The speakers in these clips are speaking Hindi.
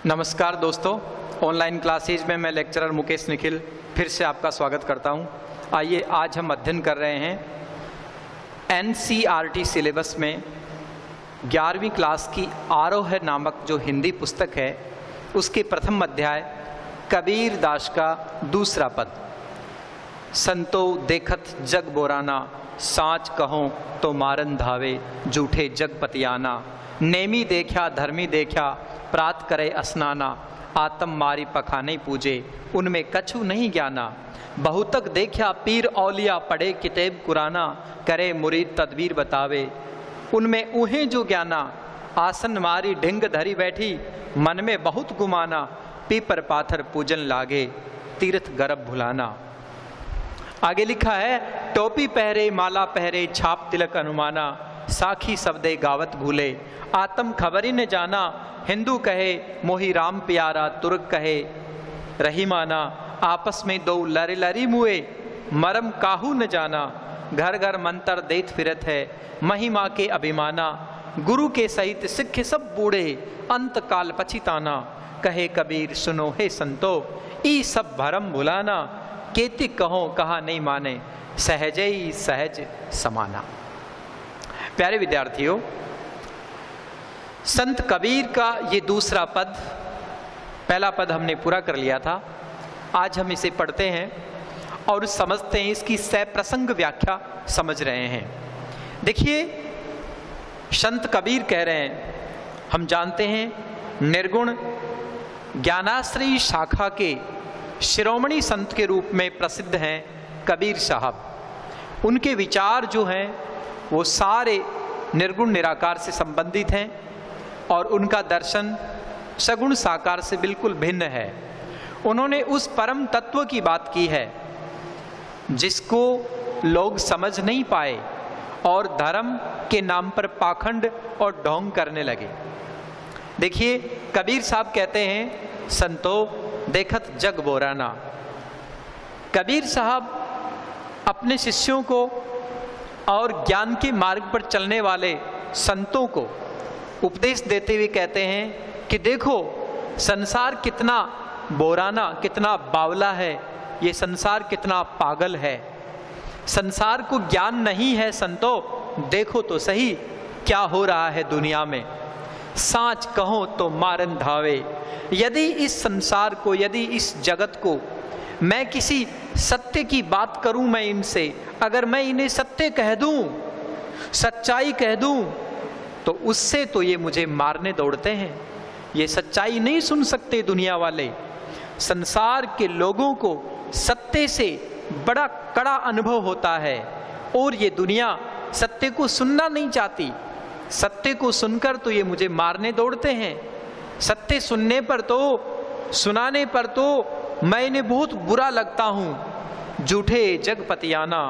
नमस्कार दोस्तों, ऑनलाइन क्लासेज में मैं लेक्चरर मुकेश निखिल फिर से आपका स्वागत करता हूं। आइए आज हम अध्ययन कर रहे हैं NCERT सिलेबस में 11वीं क्लास की आरोह नामक जो हिंदी पुस्तक है उसके प्रथम अध्याय कबीर दास का दूसरा पद। संतो देखत जग बोराना, साँच कहो तो मारन धावे, झूठे जग पतियाना। नेमी देखा धर्मी देखा, प्रात करे स्नाना। आत्म मारी पखाने पूजे, उनमें कछु नहीं ज्ञाना। बहुतक देखा पीर औलिया, पढ़े किताब कुराना। करे मुरीद तदबीर बतावे, उनमें उहें जो ज्ञाना। आसन मारी ढिंग धरी बैठी, मन में बहुत गुमाना। पीपर पाथर पूजन लागे, तीर्थ गर्भ भुलाना। आगे लिखा है, टोपी पहरे माला पहरे, छाप तिलक अनुमाना। साखी शब्दे गावत भूले, आत्म खबरी न जाना। हिंदू कहे मोही राम प्यारा, तुर्क कहे रही माना। आपस में दो लरी लरी मुए, मरम काहू न जाना। घर घर मंत्र देत फिरत है, महिमा के अभिमाना। गुरु के सहित सिख सब बूढ़े, अंत काल पछिताना। कहे कबीर सुनो हे संतो, ई सब भरम भुलाना। केति कहो कहा नहीं माने, सहजे ही सहज समाना। प्यारे विद्यार्थियों, संत कबीर का ये दूसरा पद, पहला पद हमने पूरा कर लिया था। आज हम इसे पढ़ते हैं और समझते हैं, इसकी सप्रसंग व्याख्या समझ रहे हैं। देखिए, संत कबीर कह रहे हैं, हम जानते हैं निर्गुण ज्ञानाश्रयी शाखा के शिरोमणि संत के रूप में प्रसिद्ध हैं कबीर साहब। उनके विचार जो हैं वो सारे निर्गुण निराकार से संबंधित हैं और उनका दर्शन सगुण साकार से बिल्कुल भिन्न है। उन्होंने उस परम तत्व की बात की है जिसको लोग समझ नहीं पाए और धर्म के नाम पर पाखंड और ढोंग करने लगे। देखिए, कबीर साहब कहते हैं, संतो देखत जग बोराना। कबीर साहब अपने शिष्यों को और ज्ञान के मार्ग पर चलने वाले संतों को उपदेश देते हुए कहते हैं कि देखो, संसार कितना बोराना, कितना बावला है। ये संसार कितना पागल है। संसार को ज्ञान नहीं है संतो, देखो तो सही क्या हो रहा है दुनिया में। साँच कहो तो मारन धावे। यदि इस संसार को, यदि इस जगत को मैं किसी सत्य की बात करूं, मैं इनसे अगर मैं इन्हें सत्य कह दूं, सच्चाई कह दूं, तो उससे तो ये मुझे मारने दौड़ते हैं। ये सच्चाई नहीं सुन सकते दुनिया वाले। संसार के लोगों को सत्य से बड़ा कड़ा अनुभव होता है और ये दुनिया सत्य को सुनना नहीं चाहती। सत्य को सुनकर तो ये मुझे मारने दौड़ते हैं। सत्य सुनने पर तो, सुनाने पर तो मैं इन्हें बहुत बुरा लगता हूँ। झूठे जग पतियाना।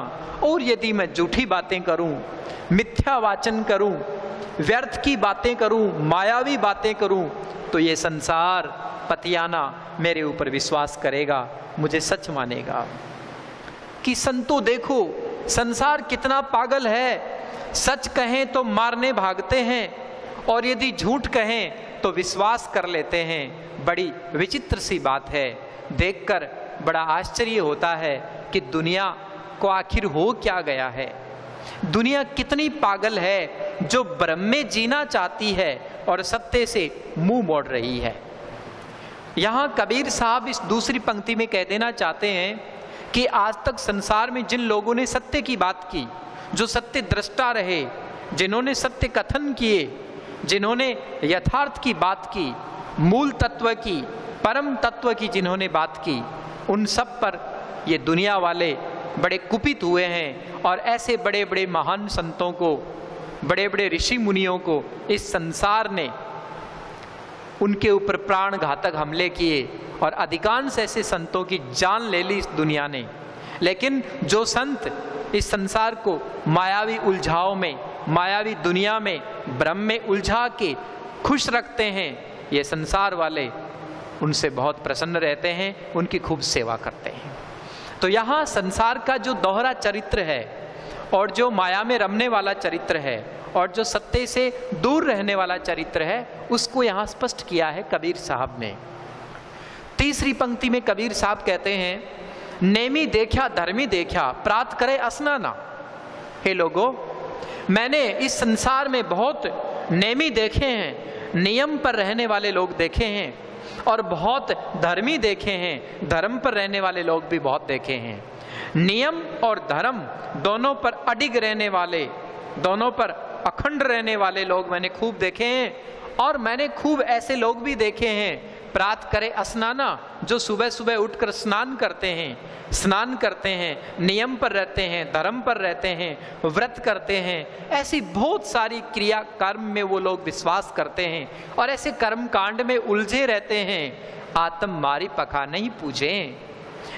और यदि मैं झूठी बातें करूँ, मिथ्या वाचन करूँ, व्यर्थ की बातें करूँ, मायावी बातें करूँ, तो ये संसार पतियाना मेरे ऊपर विश्वास करेगा, मुझे सच मानेगा। कि संतो देखो, संसार कितना पागल है। सच कहें तो मारने भागते हैं और यदि झूठ कहें तो विश्वास कर लेते हैं। बड़ी विचित्र सी बात है। देखकर बड़ा आश्चर्य होता है कि दुनिया को आखिर हो क्या गया है। दुनिया कितनी पागल है जो भ्रम में जीना चाहती है और सत्य से मुंह मोड़ रही है। यहाँ कबीर साहब इस दूसरी पंक्ति में कह देना चाहते हैं कि आज तक संसार में जिन लोगों ने सत्य की बात की, जो सत्य दृष्टा रहे, जिन्होंने सत्य कथन किए, जिन्होंने यथार्थ की बात की, मूल तत्व की, परम तत्व की जिन्होंने बात की, उन सब पर ये दुनिया वाले बड़े कुपित हुए हैं और ऐसे बड़े बड़े महान संतों को, बड़े बड़े ऋषि मुनियों को इस संसार ने उनके ऊपर प्राण घातक हमले किए और अधिकांश ऐसे संतों की जान ले ली इस दुनिया ने। लेकिन जो संत इस संसार को मायावी उलझाव में, मायावी दुनिया में, भ्रम में उलझा के खुश रखते हैं, ये संसार वाले उनसे बहुत प्रसन्न रहते हैं, उनकी खूब सेवा करते हैं। तो यहाँ संसार का जो दोहरा चरित्र है और जो माया में रमने वाला चरित्र है और जो सत्य से दूर रहने वाला चरित्र है उसको यहाँ स्पष्ट किया है कबीर साहब ने। तीसरी पंक्ति में कबीर साहब कहते हैं, नेमी देखा धर्मी देखा प्रात करे असनाना। हे लोगों, मैंने इस संसार में बहुत नेमी देखे हैं, नियम पर रहने वाले लोग देखे हैं, और बहुत धर्मी देखे हैं, धर्म पर रहने वाले लोग भी बहुत देखे हैं। नियम और धर्म दोनों पर अडिग रहने वाले, दोनों पर अखंड रहने वाले लोग मैंने खूब देखे हैं, और मैंने खूब ऐसे लोग भी देखे हैं, प्रात करे स्नाना, जो सुबह सुबह उठकर स्नान करते हैं, नियम पर रहते हैं, धर्म पर रहते हैं, व्रत करते हैं, ऐसी बहुत सारी क्रिया कर्म में वो लोग विश्वास करते हैं और ऐसे कर्म कांड में उलझे रहते हैं। आत्म मारी पखा नहीं पूजे।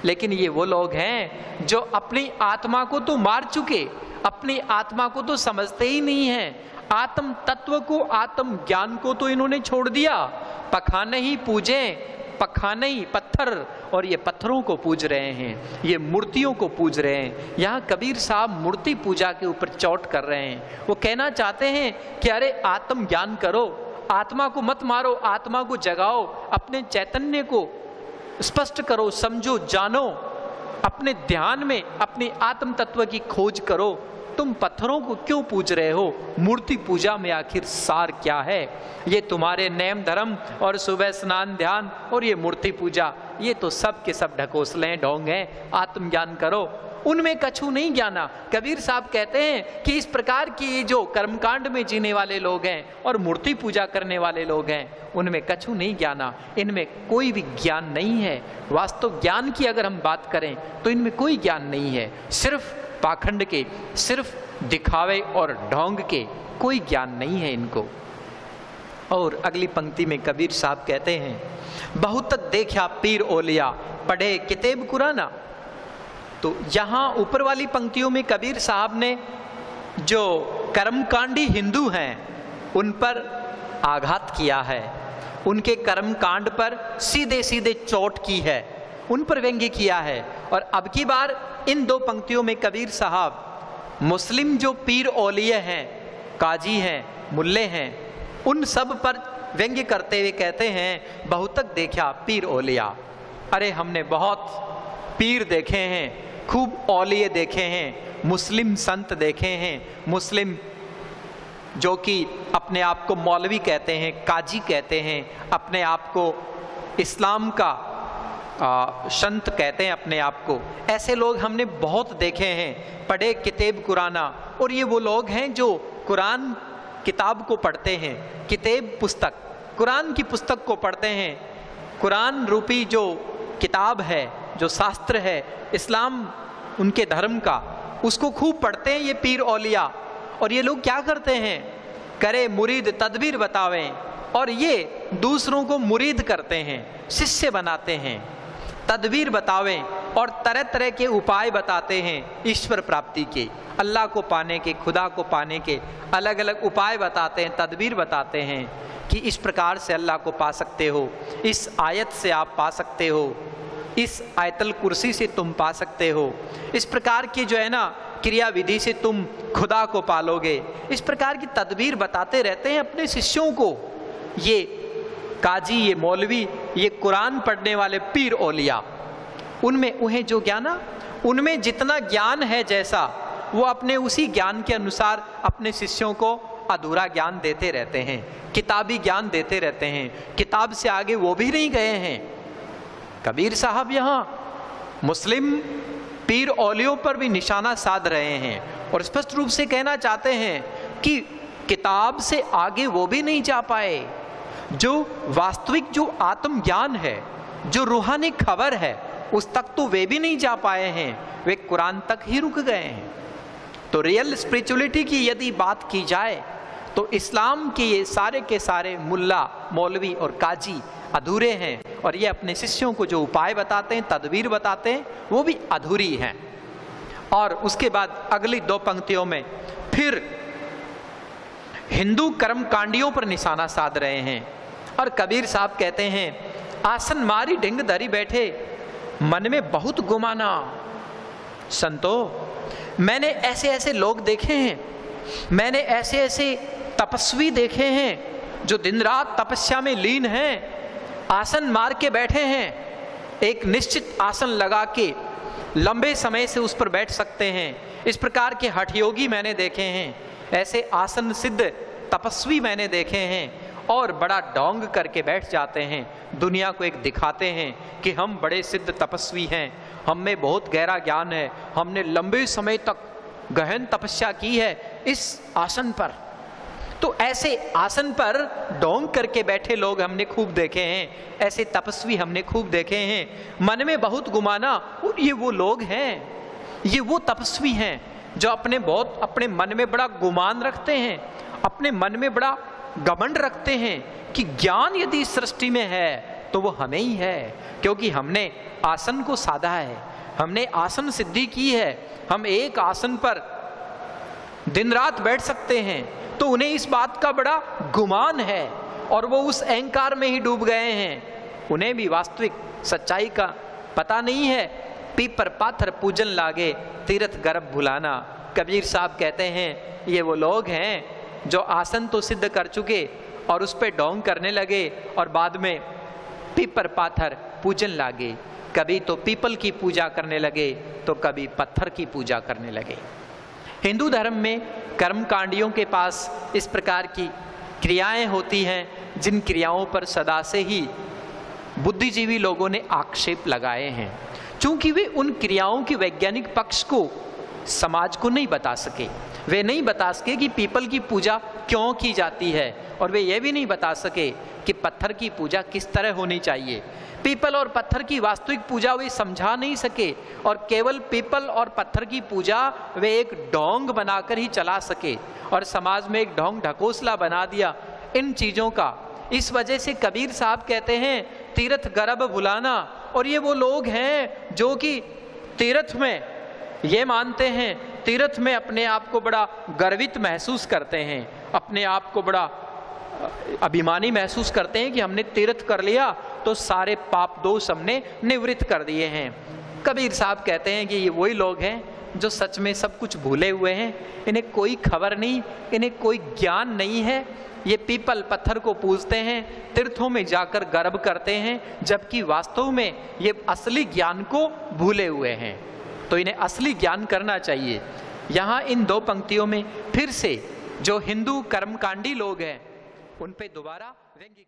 लेकिन ये वो लोग हैं जो अपनी आत्मा को तो मार चुके, अपनी आत्मा को तो समझते ही नहीं हैं, आत्म तत्व को, आत्म ज्ञान को तो इन्होंने छोड़ दिया। पखाने ही पूजे, पखाने ही पत्थर, और ये पत्थरों को पूज रहे हैं, ये मूर्तियों को पूज रहे हैं। यहाँ कबीर साहब मूर्ति पूजा के ऊपर चोट कर रहे हैं। वो कहना चाहते हैं कि अरे आत्म ज्ञान करो, आत्मा को मत मारो, आत्मा को जगाओ, अपने चैतन्य को स्पष्ट करो, समझो, जानो, अपने ध्यान में अपनी आत्म तत्व की खोज करो। तुम पत्थरों को क्यों पूज रहे हो? मूर्ति पूजा में आखिर सार क्या है? ये तुम्हारे नेम धर्म और सुबह स्नान ध्यान और ये मूर्ति पूजा, ये तो सब के सब ढकोसले ढोंग हैं। आत्मज्ञान करो, उनमें कछु नहीं ज्ञाना। कबीर साहब कहते हैं कि इस प्रकार की जो कर्मकांड में जीने वाले लोग हैं और मूर्ति पूजा करने वाले लोग हैं, उनमें कछु नहीं ज्ञाना, इनमें कोई भी ज्ञान नहीं है। वास्तव ज्ञान की अगर हम बात करें तो इनमें कोई ज्ञान नहीं है, सिर्फ पाखंड के, सिर्फ दिखावे और ढोंग के, कोई ज्ञान नहीं है इनको। और अगली पंक्ति में कबीर साहब कहते हैं, बहुत देखा पीर ओलिया पढ़े किताब कुराना। तो यहाँ ऊपर वाली पंक्तियों में कबीर साहब ने जो कर्मकांडी हिंदू हैं उन पर आघात किया है, उनके कर्मकांड पर सीधे सीधे चोट की है, उन पर व्यंग्य किया है। और अब की बार इन दो पंक्तियों में कबीर साहब मुस्लिम जो पीर औलिया हैं, काजी हैं, मुल्ले हैं, उन सब पर व्यंग्य करते हुए कहते हैं, बहुतक देखा पीर औलिया। अरे हमने बहुत पीर देखे हैं, खूब औलिये देखे हैं, मुस्लिम संत देखे हैं, मुस्लिम जो कि अपने आप को मौलवी कहते हैं, काजी कहते हैं, अपने आप को इस्लाम का संत कहते हैं अपने आप को, ऐसे लोग हमने बहुत देखे हैं। पढ़े किताब कुराना, और ये वो लोग हैं जो कुरान किताब को पढ़ते हैं, किताब पुस्तक, कुरान की पुस्तक को पढ़ते हैं, कुरान रूपी जो किताब है, जो शास्त्र है इस्लाम उनके धर्म का, उसको खूब पढ़ते हैं ये पीर औलिया। और ये लोग क्या करते हैं? करे मुरीद तदबीर बतावें, और ये दूसरों को मुरीद करते हैं, शिष्य बनाते हैं, तदबीर बतावें और तरह तरह के उपाय बताते हैं ईश्वर प्राप्ति के, अल्लाह को पाने के, खुदा को पाने के अलग अलग उपाय बताते हैं, तदबीर बताते हैं कि इस प्रकार से अल्लाह को पा सकते हो, इस आयत से आप पा सकते हो, इस आयतल कुर्सी से तुम पा सकते हो, इस प्रकार की जो है ना क्रिया विधि से तुम खुदा को पालोगे। इस प्रकार की तदबीर बताते रहते हैं अपने शिष्यों को ये काजी, ये मौलवी, ये कुरान पढ़ने वाले पीर औलिया। उनमें उन्हें जो ज्ञान, उनमें जितना ज्ञान है जैसा, वो अपने उसी ज्ञान के अनुसार अपने शिष्यों को अधूरा ज्ञान देते रहते हैं, किताबी ज्ञान देते रहते हैं, किताब से आगे वो भी नहीं गए हैं। कबीर साहब यहाँ मुस्लिम पीर औलियों पर भी निशाना साध रहे हैं और स्पष्ट रूप से कहना चाहते हैं कि किताब से आगे वो भी नहीं जा पाए। जो वास्तविक जो आत्मज्ञान है, जो रूहानी खबर है, उस तक तो वे भी नहीं जा पाए हैं, वे कुरान तक ही रुक गए हैं। तो रियल स्पिरिचुअलिटी की यदि बात की जाए तो इस्लाम के ये सारे के सारे मुल्ला, मौलवी और काजी अधूरे हैं, और ये अपने शिष्यों को जो उपाय बताते हैं, तदबीर बताते हैं, वो भी अधूरी हैं। और उसके बाद अगली दो पंक्तियों में फिर हिंदू कर्मकांडियों पर निशाना साध रहे हैं। और कबीर साहब कहते हैं, आसन मारी ढिंग धरी बैठे, मन में बहुत गुमाना। संतो, मैंने ऐसे ऐसे लोग देखे हैं मैंने ऐसे ऐसे तपस्वी देखे हैं जो दिन रात तपस्या में लीन हैं, आसन मार के बैठे हैं, एक निश्चित आसन लगा के लंबे समय से उस पर बैठ सकते हैं। इस प्रकार के हठ योगी मैंने देखे हैं, ऐसे आसन सिद्ध तपस्वी मैंने देखे हैं, और बड़ा डोंग करके बैठ जाते हैं, दुनिया को एक दिखाते हैं कि हम बड़े सिद्ध तपस्वी हैं, हम में बहुत गहरा ज्ञान है, हमने लंबे समय तक गहन तपस्या की है इस आसन पर। तो ऐसे आसन पर डोंग करके बैठे लोग हमने खूब देखे हैं, ऐसे तपस्वी हमने खूब देखे हैं। मन में बहुत गुमाना, ये वो लोग हैं, ये वो तपस्वी हैं जो अपने मन में बड़ा गुमान रखते हैं, अपने मन में बड़ा घमंड रखते हैं कि ज्ञान यदि सृष्टि में है तो वो हमें ही है, क्योंकि हमने आसन को साधा है, हमने आसन सिद्धि की है, हम एक आसन पर दिन रात बैठ सकते हैं। तो उन्हें इस बात का बड़ा गुमान है और वो उस अहंकार में ही डूब गए हैं, उन्हें भी वास्तविक सच्चाई का पता नहीं है। पीपर पाथर पूजन लागे, तीर्थ गर्भ भुलाना। कबीर साहब कहते हैं ये वो लोग हैं जो आसन तो सिद्ध कर चुके और उस पे डोंग करने लगे और बाद में पीपर पाथर पूजन लागे। कभी तो पीपल की पूजा करने लगे तो कभी पत्थर की पूजा करने लगे। हिंदू धर्म में कर्मकांडियों के पास इस प्रकार की क्रियाएं होती हैं जिन क्रियाओं पर सदा से ही बुद्धिजीवी लोगों ने आक्षेप लगाए हैं, क्योंकि वे उन क्रियाओं के वैज्ञानिक पक्ष को समाज को नहीं बता सके। वे नहीं बता सके कि पीपल की पूजा क्यों की जाती है, और वे ये भी नहीं बता सके कि पत्थर की पूजा किस तरह होनी चाहिए। पीपल और पत्थर की वास्तविक पूजा वे समझा नहीं सके, और केवल पीपल और पत्थर की पूजा वे एक ढोंग बनाकर ही चला सके और समाज में एक ढोंग ढकोसला बना दिया इन चीज़ों का। इस वजह से कबीर साहब कहते हैं तीर्थ गर्भ भुलाना। और ये वो लोग हैं जो कि तीर्थ में ये मानते हैं, तीर्थ में अपने आप को बड़ा गर्वित महसूस करते हैं, अपने आप को बड़ा अभिमानी महसूस करते हैं कि हमने तीर्थ कर लिया तो सारे पाप दोष हमने निवृत्त कर दिए हैं। कबीर साहब कहते हैं कि ये वही लोग हैं जो सच में सब कुछ भूले हुए हैं, इन्हें कोई खबर नहीं, इन्हें कोई ज्ञान नहीं है। ये पीपल पत्थर को पूजते हैं, तीर्थों में जाकर गर्भ करते हैं, जबकि वास्तव में ये असली ज्ञान को भूले हुए हैं। तो इन्हें असली ज्ञान करना चाहिए। यहाँ इन दो पंक्तियों में फिर से जो हिंदू कर्मकांडी लोग हैं उन पे दोबारा व्यंग्य